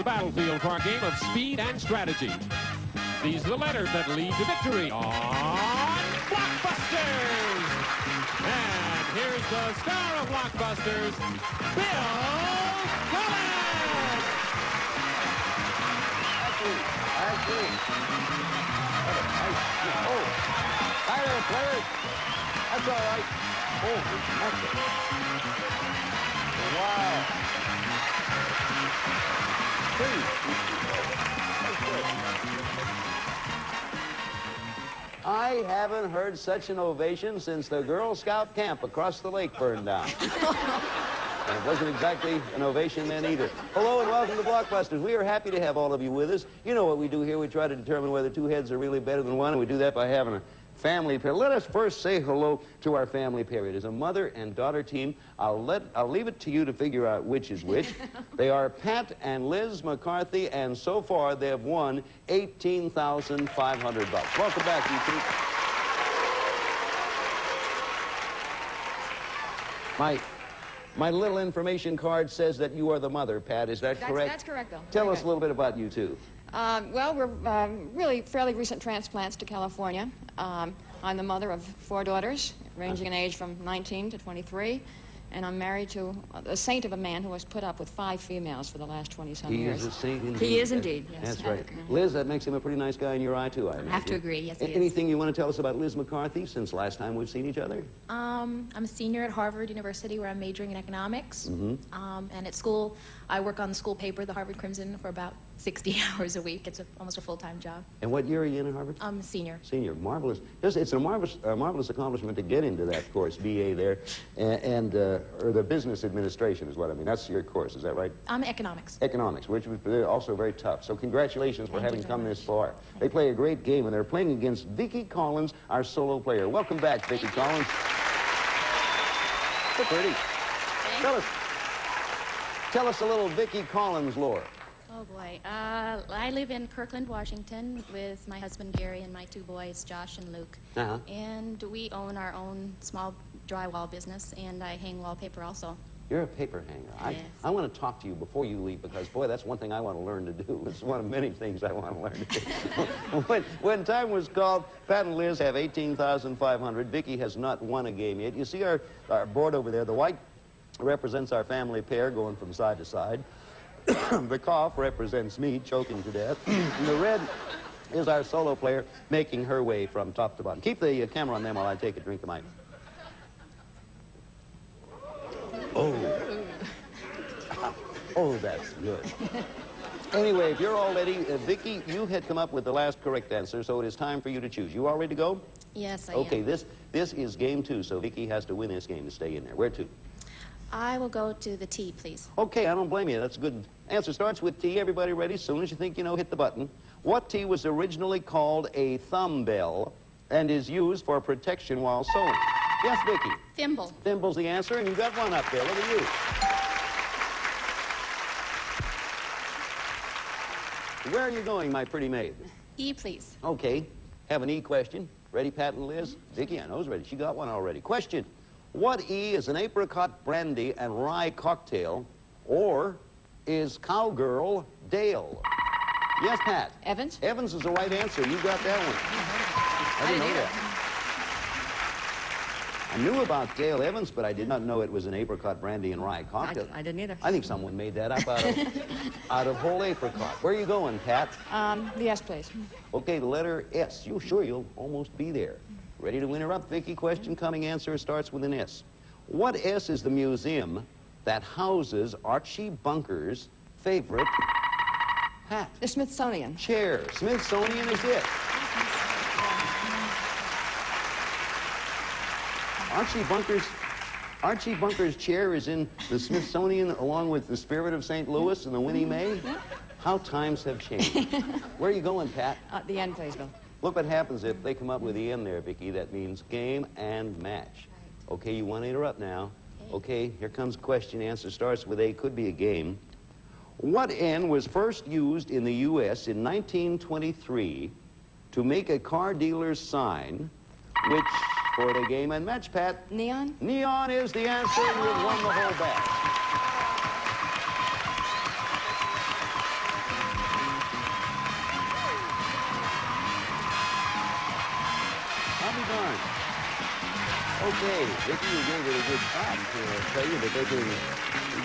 battlefield for a game of speed and strategy. These are the letters that lead to victory on Blockbusters. And here's the star of Blockbusters, Bill Cullen. Oh, hi there, players. That's all right. Holy mackerel. Wow. I haven't heard such an ovation since the Girl Scout camp across the lake burned down. And it wasn't exactly an ovation then either. Hello and welcome to Blockbusters. We are happy to have all of you with us. You know what we do here. We try to determine whether two heads are really better than one, and we do that by having a family pair. Let us first say hello to our family pair. It is a mother and daughter team. I'll leave it to you to figure out which is which. They are Pat and Liz McCarthy, and so far they have won $18,500. Welcome back, you two. My little information card says that you are the mother, Pat. Is that correct? That's correct, Bill. Tell us a little bit about you two. Well, we're really fairly recent transplants to California. I'm the mother of 4 daughters, ranging in age from 19 to 23. And I'm married to a saint of a man who has put up with 5 females for the last 20-some years. He is a saint indeed. He is indeed, yes. That's right. Liz, that makes him a pretty nice guy in your eye, too, I imagine. I have to agree, yes, he is. Anything you want to tell us about Liz McCarthy since last time we've seen each other? I'm a senior at Harvard University where I'm majoring in economics. Mm-hmm. And at school, I work on the school paper, the Harvard Crimson, for about 60 hours a week. It's almost a full-time job. And what year are you in at Harvard? I'm a senior. Senior. Marvelous. It's a marvelous accomplishment to get into that course, BA there, or the business administration is what I mean. That's your course, is that right? Economics. Economics, which is also very tough. So congratulations for having come this far. They play a great game, and they're playing against Vicki Collins, our solo player. Welcome back, Vicki Collins. So pretty. Tell us a little Vicki Collins lore. Oh, boy. I live in Kirkland, Washington, with my husband, Gary, and my 2 boys, Josh and Luke. And we own our own small drywall business, and I hang wallpaper also. You're a paper hanger. Yes. I want to talk to you before you leave because, boy, that's one thing I want to learn to do. It's one of many things I want to learn to do. when time was called, Pat and Liz have $18,500. Vicki has not won a game yet. You see our board over there. The white represents our family pair going from side to side. The cough represents me choking to death. And the red is our solo player making her way from top to bottom. Keep the camera on them while I take a drink of mine. Oh, that's good. Anyway, if you're all ready, Vicki, you had come up with the last correct answer, so it is time for you to choose. You all ready to go? Yes, I Okay, am. this is game 2, so Vicki has to win this game to stay in there. Where to? I will go to the T, please. Okay, I don't blame you. That's a good answer. Starts with T. Everybody ready? As soon as you think you know, hit the button. What T was originally called a thumb bell and is used for protection while sewing? Yes, Vicki? Thimble. Thimble's the answer, and you got one up there. Look at you. Where are you going, my pretty maid? E, please. Okay, have an E question. Ready, Pat and Liz? Vicki, I know is ready. She got one already. Question. What E is an apricot brandy and rye cocktail, or is cowgirl Dale? Yes, Pat? Evans? Evans is the right answer. You got that one. I didn't know that. I knew about Dale Evans, but I did not know it was an apricot brandy and rye cocktail. I didn't either. I think someone made that up out of whole apricot. Where are you going, Pat? The S, please. Okay, the letter S. You sure you'll almost be there. Ready to interrupt, Vicki? Question coming. Answer starts with an S. What S is the museum that houses Archie Bunker's favorite hat? The Smithsonian. Chair. Smithsonian is it. Archie Bunker's chair is in the Smithsonian along with the Spirit of St. Louis and the Winnie Mae. How times have changed. Where are you going, Pat? The N, please, Bill. Look what happens if they come up with the N there, Vicki. That means game and match. Okay, you want to interrupt now. Okay, here comes a question. Answer starts with A. Could be a game. What N was first used in the U.S. in 1923 to make a car dealer's sign, which, for the game and match, Pat? Neon? Neon is the answer, and you've won the whole batch. Okay, Vicki, you gave it a good shot. I'll tell you, but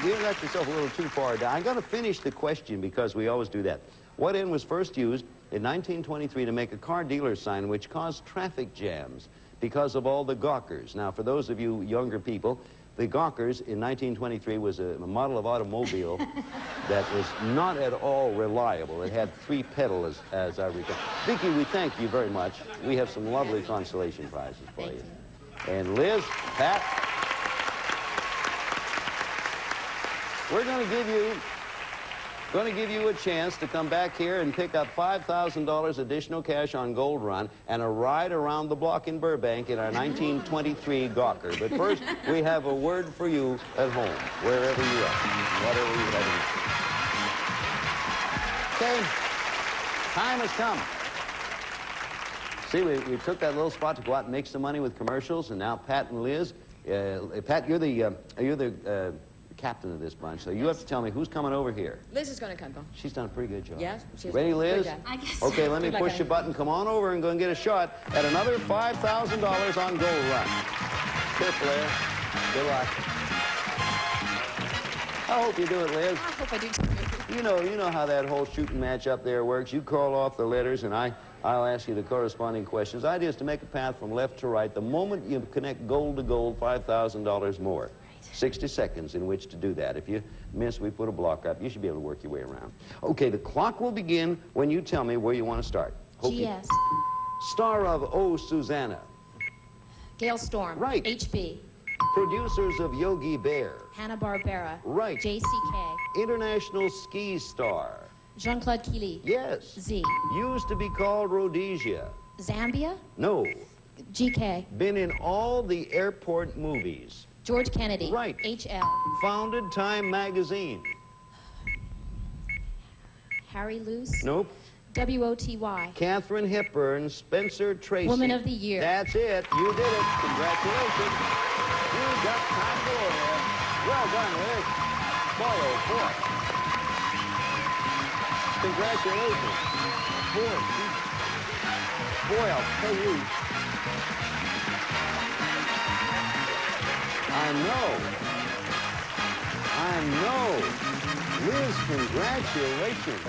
you got yourself a little too far down. I'm going to finish the question because we always do that. What end was first used in 1923 to make a car dealer sign which caused traffic jams because of all the gawkers? Now, for those of you younger people, the gawkers in 1923 was a model of automobile that was not at all reliable. It had 3 pedals, as I recall. Vicki, we thank you very much. We have some lovely consolation prizes for you. And Liz, Pat, we're going to give you a chance to come back here and pick up $5,000 additional cash on Gold Run and a ride around the block in Burbank in our 1923 Gawker. But first, we have a word for you at home, wherever you are, whatever you're having. Okay, time has come. See, we took that little spot to go out and make some money with commercials, and now Pat and Liz. Pat, you're the captain of this bunch, so you have to tell me who's coming over here. Liz is going to come. She's done a pretty good job. Yes. She's Ready, Liz? I guess. Okay, let me push your button. Come on over and go and get a shot at another $5,000 on Gold Run. Careful there. Good luck. I hope you do it, Liz. I hope I do too. You know how that whole shooting match up there works. You call off the letters, and I'll ask you the corresponding questions. The idea is to make a path from left to right. The moment you connect gold to gold, $5,000 more. Right. 60 seconds in which to do that. If you miss, we put a block up. You should be able to work your way around. Okay, the clock will begin when you tell me where you want to start. GS. Star of Oh, Susanna. Gale Storm. Right. HB. Producers of Yogi Bear. Hanna-Barbera. Right. JCK. International ski star. Jean-Claude Killy. Yes. Z. Used to be called Rhodesia. Zambia. No. GK. Been in all the airport movies. George Kennedy. Right. HL. Founded Time magazine. Harry Luce. Nope. WOTY. Katharine Hepburn, Spencer Tracy. Woman of the Year. That's it. You did it. Congratulations. You got time to go. Well done, Liz. Boy, oh boy. Congratulations. Boy, I'll tell you. I know. Liz, congratulations.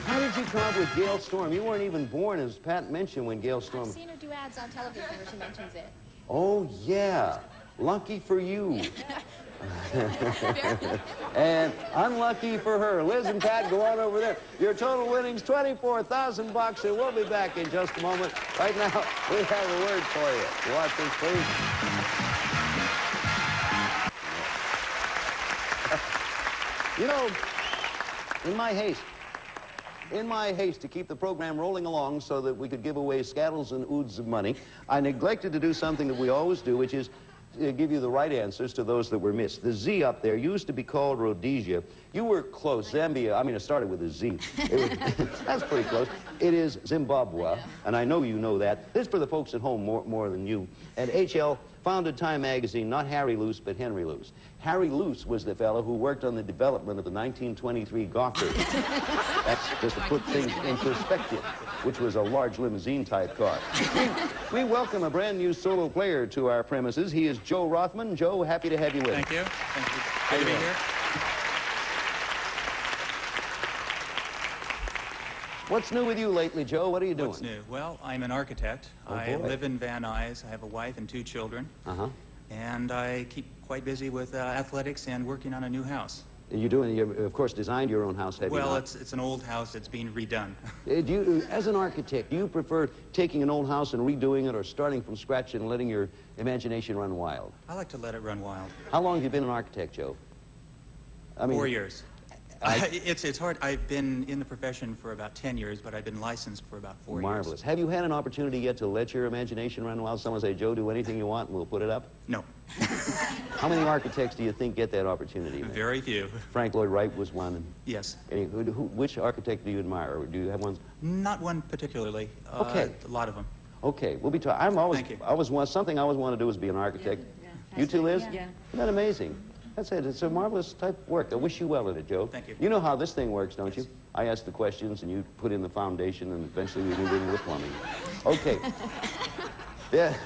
How did you come up with Gale Storm? You weren't even born, as Pat mentioned, when Gale Storm... I've seen her do ads on television where she mentions it. Oh, yeah. Lucky for you. And unlucky for her. Liz and Pat, go on over there. Your total winnings, $24,000, and we'll be back in just a moment. Right now, we have a word for you. Watch this, please. You know, in my haste to keep the program rolling along so that we could give away scattles and oods of money, I neglected to do something that we always do, which is give you the right answers to those that were missed. The Z up there used to be called Rhodesia. You were close. Zambia, I mean, it started with a Z. That's pretty close. It is Zimbabwe, and I know you know that. This is for the folks at home more than you. And HL founded Time magazine, not Harry Luce, but Henry Luce. Harry Luce was the fellow who worked on the development of the 1923 Gawker. That's just to put things in perspective, which was a large limousine-type car. We welcome a brand-new solo player to our premises. He is Joe Rothman. Joe, happy to have you with us. Thank you. Thank you. Good to be here. What's new with you lately, Joe? What are you doing? What's new? Well, I'm an architect. I live in Van Nuys. I have a wife and 2 children. Uh-huh. And I keep quite busy with athletics and working on a new house. You, of course, designed your own house, have you Well, not? it's an old house that's being redone. As an architect, do you prefer taking an old house and redoing it or starting from scratch and letting your imagination run wild? I like to let it run wild. How long have you been an architect, Joe? I mean, 4 years. It's hard. I've been in the profession for about 10 years, but I've been licensed for about 4 years. Marvelous. Have you had an opportunity yet to let your imagination run wild? Someone say, Joe, do anything you want and we'll put it up? No. How many architects do you think get that opportunity? Very few. Frank Lloyd Wright was one. Yes. Which architect do you admire? Or do you have one? Not one particularly. Okay. A lot of them. Okay, we'll be talking. Thank you. Something I always wanted to do is be an architect. Yeah. You too, Liz? Yeah. Isn't that amazing? That's it. It's a marvelous type of work. I wish you well at it, Joe. Thank you. You know how this thing works, don't Yes. you? I ask the questions, and you put in the foundation, and eventually we move into the plumbing. Okay. Yeah.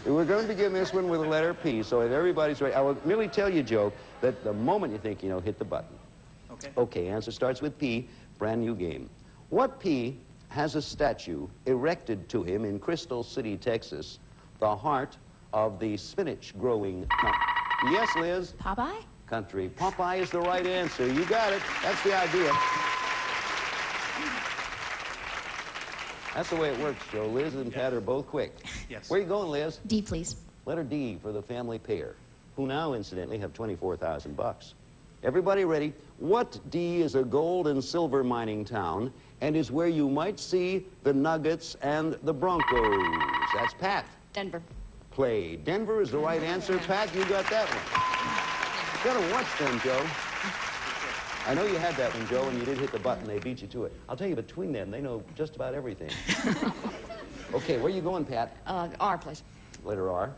We're going to begin this one with the letter P, so if everybody's ready, I will merely tell you, Joe, that the moment you think you know, hit the button. Okay. Okay, answer starts with P, brand new game. What P has a statue erected to him in Crystal City, Texas, the heart of the spinach-growing country? Yes, Liz? Popeye? Country. Popeye is the right answer. You got it. That's the idea. That's the way it works, Joe. Liz and Pat are both quick. Yes. Where are you going, Liz? D, please. Letter D for the family pair, who now, incidentally, have $24,000. Everybody ready? What D is a gold and silver mining town and is where you might see the Nuggets and the Broncos? That's Pat. Denver. Play. Denver is the right answer. Pat, you got that one. You gotta watch them, Joe. I know you had that one, Joe, and you did hit the button. They beat you to it. I'll tell you, between them, they know just about everything. Okay, where are you going, Pat? R, please. Letter R.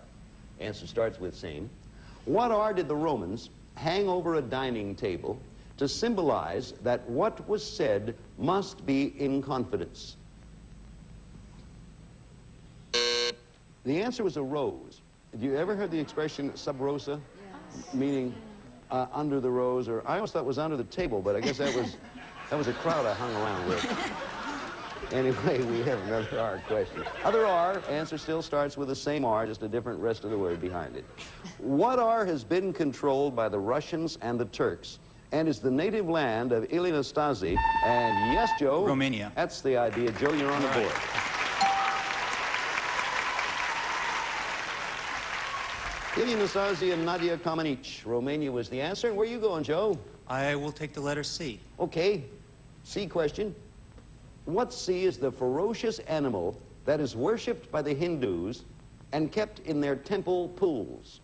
Answer starts with same. What R did the Romans hang over a dining table to symbolize that what was said must be in confidence? The answer was a rose. Have you ever heard the expression sub rosa? Yes. Meaning under the rose, or I always thought it was under the table, but I guess that was a crowd I hung around with. Anyway, we have another R question. Other R, answer still starts with the same R, just a different rest of the word behind it. What R has been controlled by the Russians and the Turks and is the native land of Ilie Nastasi? And yes, Joe. Romania. That's the idea. Joe, you're on the board. Ilie Nastasi and Nadia Comaneci. Romania was the answer. Where are you going, Joe? I will take the letter C. Okay. C question. What C is the ferocious animal that is worshipped by the Hindus and kept in their temple pools?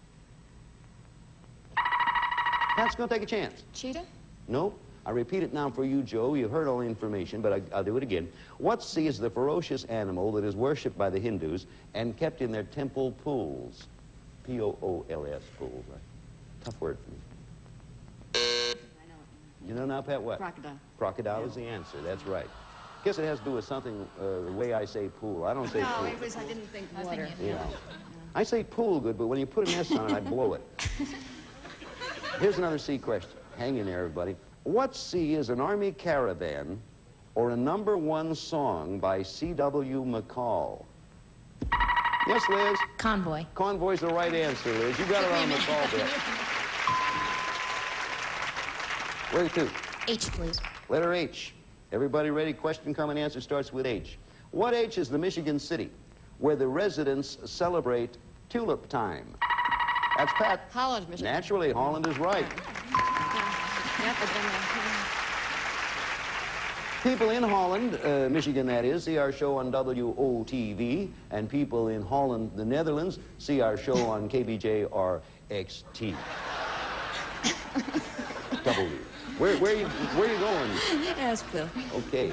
Pat's going to take a chance. Cheetah? No. I repeat it now for you, Joe. You've heard all the information, but I'll do it again. What C is the ferocious animal that is worshipped by the Hindus and kept in their temple pools? P-O-O-L-S, pools. Right? Tough word for me. You know now, Pat, what? Crocodile. Crocodile is the answer. That's right. Guess it has to do with something, the way I say pool. I don't say pool. No, it was, I didn't think water. Yeah. I say pool good, but when you put an S on it, I blow it. Here's another C question. Hang in there, everybody. What C is an army caravan or a #1 song by C.W. McCall? Yes, Liz? Convoy. Convoy's the right answer, Liz. You got it on McCall bit. Where to? H, please. Letter H. Everybody ready? Question, comment, answer starts with H. What H is the Michigan city where the residents celebrate tulip time? That's Pat. Holland, Michigan. Naturally, Holland is right. Yep, but then, People in Holland, Michigan that is, see our show on WOTV, and people in Holland, the Netherlands, see our show on KBJRXT. W. Where are you going? yes, Bill. Okay.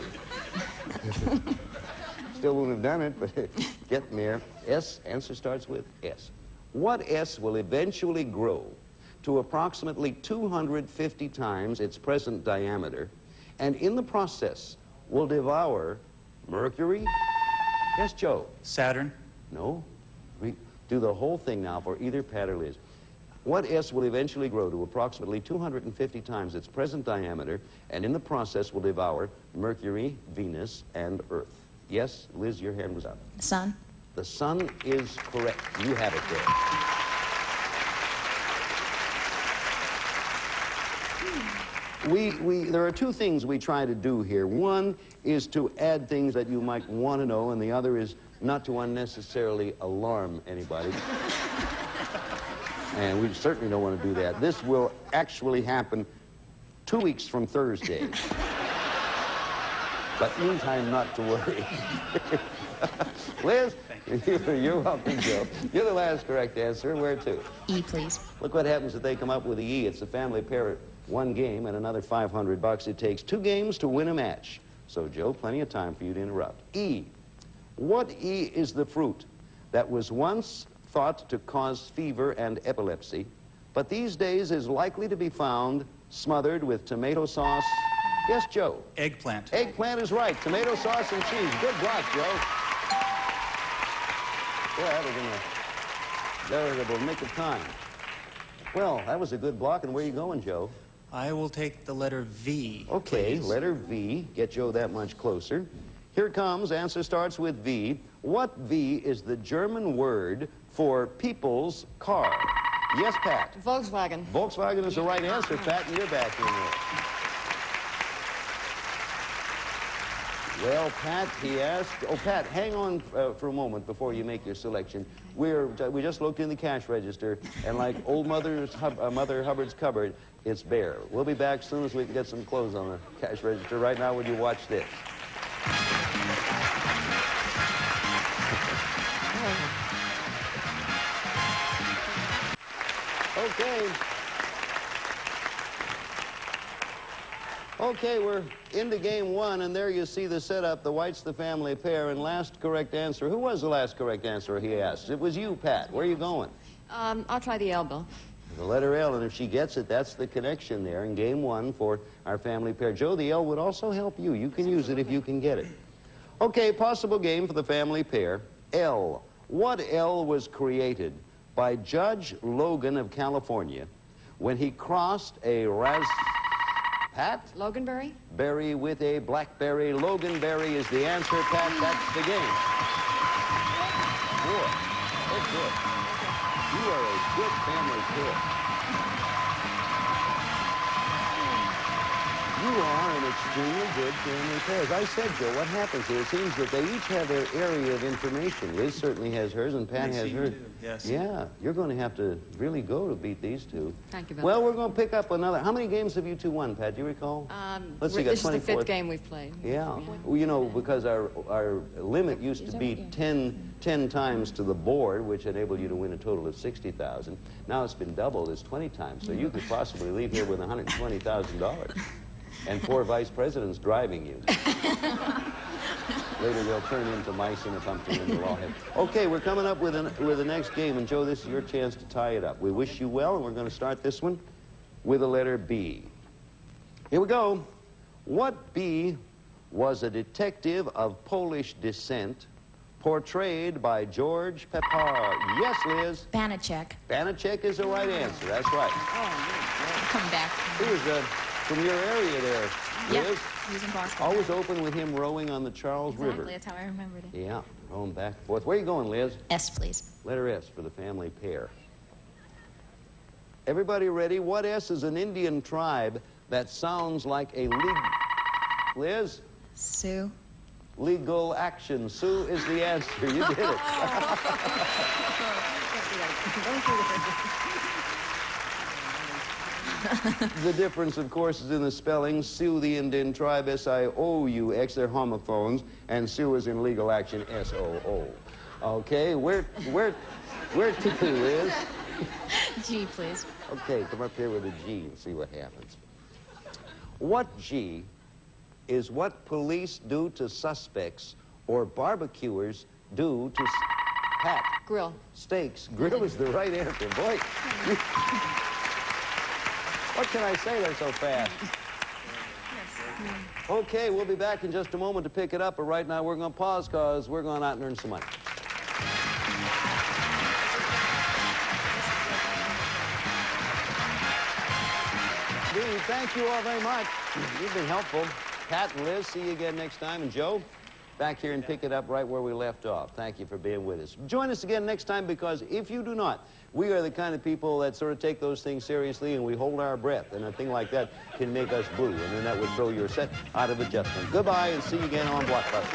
Still wouldn't have done it, but getting there. S, answer starts with S. What S will eventually grow to approximately 250 times its present diameter, and in the process will devour Mercury? Yes, Joe? Saturn. No. Do the whole thing now for either Pat or Liz. What S will eventually grow to approximately 250 times its present diameter, and in the process will devour Mercury, Venus, and Earth? Yes, Liz, your hand was up. Sun. The sun is correct. You have it there. There are two things we try to do here. One is to add things that you might want to know, and the other is not to unnecessarily alarm anybody. And we certainly don't want to do that. This will actually happen 2 weeks from Thursday. But meantime, not to worry. Liz, you're welcome, Joe. You're the last correct answer. Where to? E, please. Look what happens if they come up with the E. It's the family pair. One game and another $500. It takes 2 games to win a match. So, Joe, plenty of time for you to interrupt. E. What E is the fruit that was once thought to cause fever and epilepsy, but these days is likely to be found smothered with tomato sauce? Yes, Joe? Eggplant. Eggplant is right. Tomato sauce and cheese. Good luck, Joe. Boy, that was in a veritable nick of time. Well, that was a good block. And where are you going, Joe? I will take the letter V. Okay, please. letter V. Get Joe that much closer. Here it comes. Answer starts with V. What V is the German word for people's car? Yes, Pat. Volkswagen. Volkswagen is the right answer, Pat, and you're back in there. Well, Pat, he asked... Oh, Pat, hang on for a moment before you make your selection. We just looked in the cash register, and like old Mother Hubbard's cupboard, it's bare. We'll be back as soon as we can get some clothes on the cash register. Right now, would you watch this? Okay. Okay, we're into game one, and there you see the setup. The white's the family pair, and last correct answer. Who was the last correct answer, he asked? It was you, Pat. Where are you going? I'll try the L, Bill. The letter L, and if she gets it, that's the connection there in game one for our family pair. Joe, the L would also help you. You can use it if you can get it. Okay, possible game for the family pair. L. What L was created by Judge Logan of California when he crossed a Pat? Loganberry? Berry with a blackberry. Loganberry is the answer, Pat. That's the game. Boy, oh, good. You are a good family pair. You are an extremely good family pair. As I said, Joe, what happens here, it seems that they each have their area of information. Liz certainly has hers, and Pat has hers. Yes. Yeah, you're going to have to really go to beat these two. Thank you, Bill. Well, we're going to pick up another. How many games have you two won, Pat? Do you recall? Let's see, this is the 24. fifth game we've played. Yeah. Well, you know, because our limit used to be 10 times to the board, which enabled you to win a total of $60,000. Now it's been doubled. It's 20 times. So you could possibly leave here with $120,000. And 4 vice presidents driving you. Later they'll turn into mice in a pumpkin and we'll all have... Okay, we're coming up with the next game, and Joe, this is your chance to tie it up. We wish you well, and we're going to start this one with the letter B. Here we go. What B was a detective of Polish descent portrayed by George Pepar? Yes, Liz. Banachek. Banachek is the right answer. That's right. Come back. He was from your area there, Liz. Yep, he was in Boston. Always open with him rowing on the Charles River. Exactly, that's how I remembered it. Yeah, rowing back and forth. Where are you going, Liz? S, please. Letter S for the family pair. Everybody ready? What S is an Indian tribe that sounds like a Liz? Sioux. Legal action. Sioux is the answer. You did it. The difference, of course, is in the spelling. Sioux, the Indian tribe, S-I-O-U-X. They're homophones. And Sioux is in legal action, S-O-O. Okay, where to, Liz? G, please. Okay, come up here with a G and see what happens. What G is what police do to suspects or barbecuers do to... Pat. Grill. Steaks. Grill is the right answer. Boy. What can I say? They're so fast. Okay, we'll be back in just a moment to pick it up, but right now we're going to pause because we're going out and earn some money. Thank you all very much. You've been helpful. Pat and Liz, see you again next time. And Joe, back here and pick it up right where we left off. Thank you for being with us. Join us again next time, because if you do not, we are the kind of people that sort of take those things seriously, and we hold our breath. And a thing like that can make us blue, and then that would throw your set out of adjustment. Goodbye, and see you again on Blockbusters.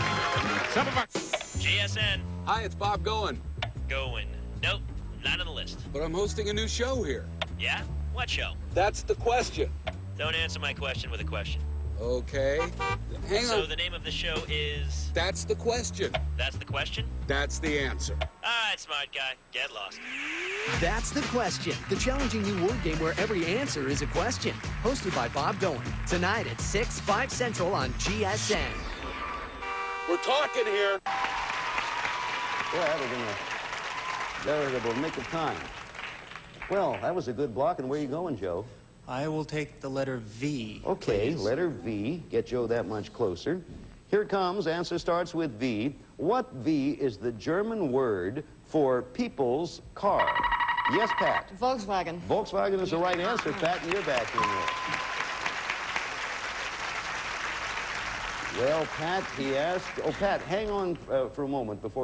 JSN. Hi, it's Bob Going. Going. Nope, not on the list. But I'm hosting a new show here. Yeah? What show? That's the question. Don't answer my question with a question. Okay. Hang on. So the name of the show is... That's the question. That's the question? That's the answer. All right, smart guy. Get lost. That's the question. The challenging new word game where every answer is a question. Hosted by Bob Going. Tonight at 6, 5 Central on GSN. We're talking here. Boy, that was in a veritable nick of time. Well, that was a good block. And where are you going, Joe? I will take the letter V. Okay, please. letter V. Get Joe that much closer. Here it comes. Answer starts with V. What V is the German word for people's car? Yes, Pat. Volkswagen. Volkswagen is the right answer, Pat, and you're back in there. Well, Pat, he asked... Oh, Pat, hang on for a moment before...